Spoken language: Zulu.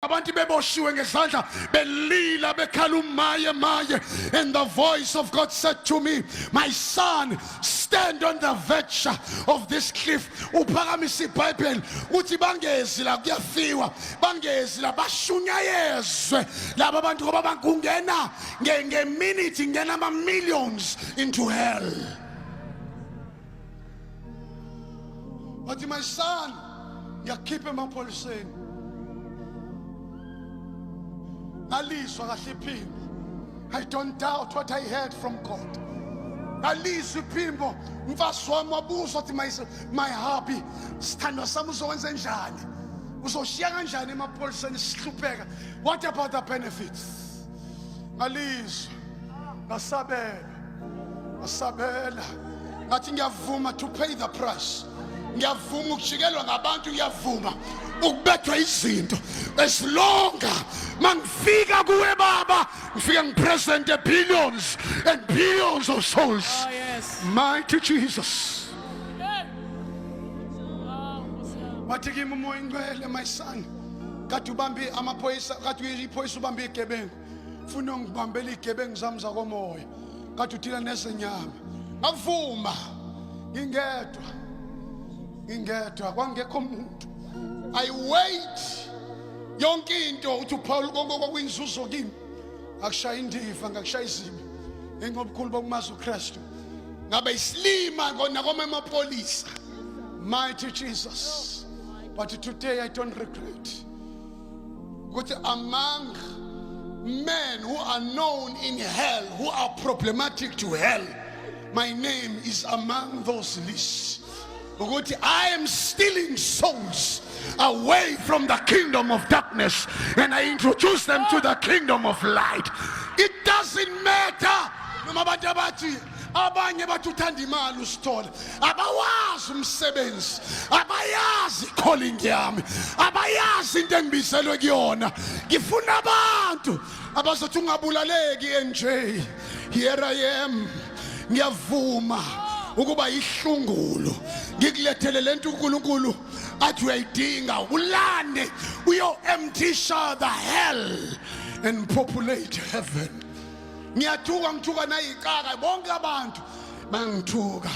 Abantu beboshiwe ngezandla belila bekhala umaye maye, and the voice of God said to me, my son, stand on the verge of this cliff. Uphakamisa iBhayibheli uthi bangezi la kuyafiwa, bangezi la bashunyayezwe laba bantu ngoba bangena ngeminute ngena ama millions into hell. But my son, ngiyakhipha emapholiseni. I don't doubt what I heard from God. My hobby, what about the benefits? To pay the price. As long mangifika kuwe baba ngifika ngipresent billions and billions of souls. Oh, yes. Mighty Jesus. Wathi kimi umoya ingcwele, my son, kade ubambe amaphoyisa, kade iphoyisa ubambe igebengu, ufuna ngibambela igebengu zami zakomoya, kade uthila nezinyama. Ngavuma ngingedwa kwangekho umuntu. I wait yonke into uthi uPaul konke kwinzuzo kimi akushaya indiva ngakushaya izimo engobukhulu bokumazi uKristu ngabe isilima nakoma emapolisa. Mighty Jesus. But today I don't regret ukuthi among men who are known in hell, who are problematic to hell, my name is among those lists. Because I am stealing souls away from the kingdom of darkness and I introduce them to the kingdom of light. It doesn't matter. Abanye bathanda imali usithola, abawazi umsebenzi, abayazi calling yami, abayazi into engibizelwe kuyona. Ngifuna abantu abazothi ungabulaleki nje. Here I am. Ngiyavuma ukuba ihlungulo ngikulethele lento uNkulunkulu athi uyayidinga, ulande uyo emptisha the hell and populate heaven. Ngiyathuka ngithuka nayikaka bonke abantu bangithuka.